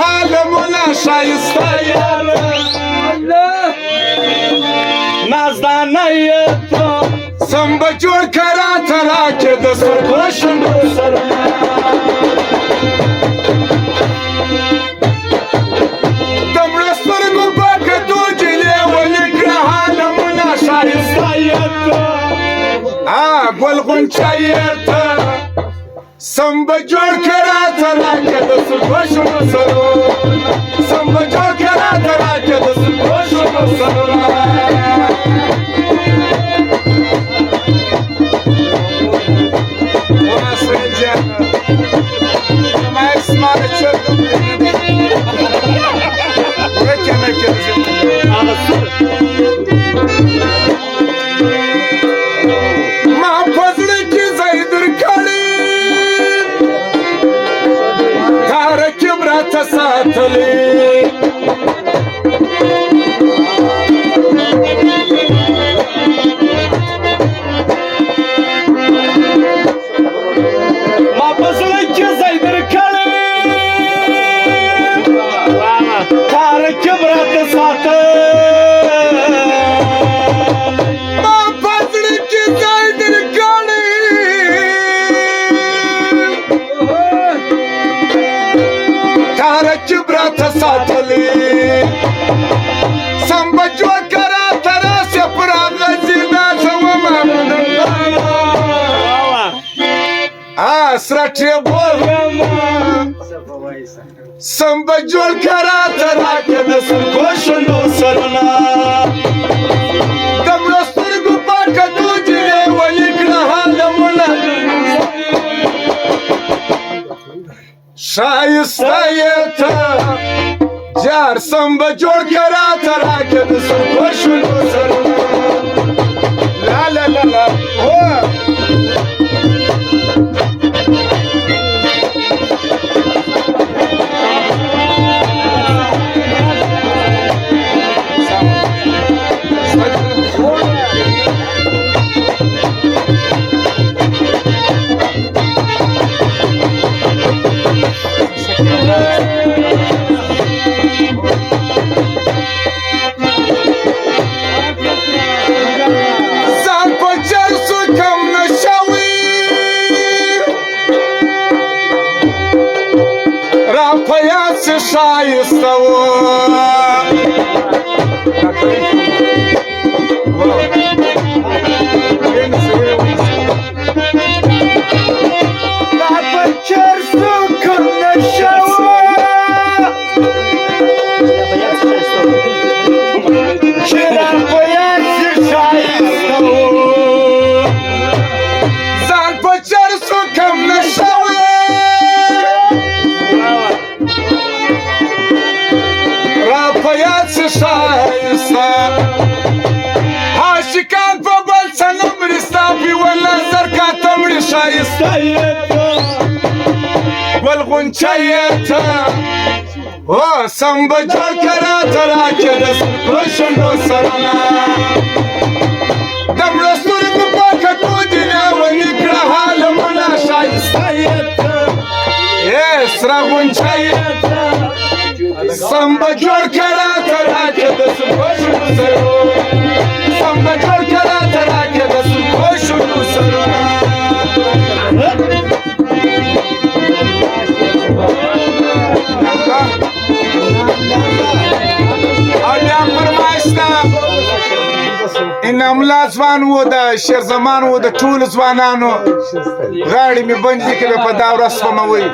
عالمونه ښایسته یاره نازدانه یې ته سم به جوړ که راته راکړې د سترګو شونډو سرونه د مړه سترګو په کتو جلې ولې کړه عالمونه ښایسته یې ته ګل غونچه یې ته سم به جوړ که راته راکړې د سترګو شونډو سرونه سم به جوړ که راته راکړې د سترګو شونډو سرونه ما په زړه کې ځای درکړی تارکیم راته ساتلی ما په زړه کې ځای درکړی تارکیم راته ساتلی ساتلی سم به جوړ که راته راسې پر هغه زینه زه ومه سره ټیبول سم به جوړ که راته راکړې د سترګو شونډو سرونه د مړه سترګو په کتو جلې ولې کړه عالمونه ښایسته یې ته جار سم به جوړ که راته راکړې د سترګو شونډو سرونه لا لا لا لا Пояться шаистого на почерсу конношава вчера пояться шаистого зан почерсу конношава ښایسته عاشقان په بل څه نه مري ستا په یوه نظر کاته مړي ښایسته یې ته ګل غونچه یې ته سم به جوړ که راته راکړې د سترګو شونډو سرونه د مړه سترګو په کتو جلې ونې کړه عالمونه ښایسته یې ته سره غونچه یې ته سم به جوړ که راته راکړې د سترګو شونډو سرونه سم به جوړ که راته راکړې د سترګو شونډو سرونه او بیا فرمایش ده انعامالله ځوان و د شیرزمان و د ټولو ځوانانو غاړې مې بندې کړې په دا ورځ سپموئ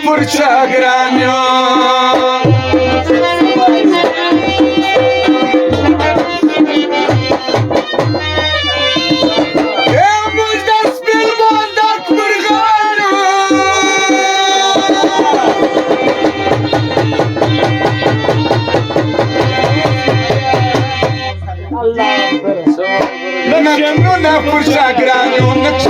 Por Chagrano بیا پر شاګران یو نقش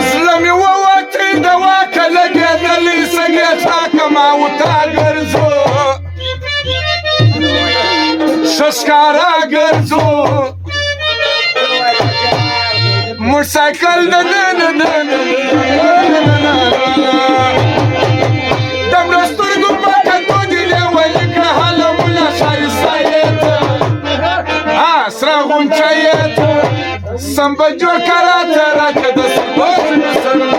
زړه مې ووتی د واکه لګېدلی سګې څاکه ما وتا ګرځو ښه ښکاره ګرځو موټرسایکل د دمره سترګو ما کتو دي لیوني کړه هله ملا ښایسته یې ته سره غونچه یې ته سم به جوړ که راته راکه د سر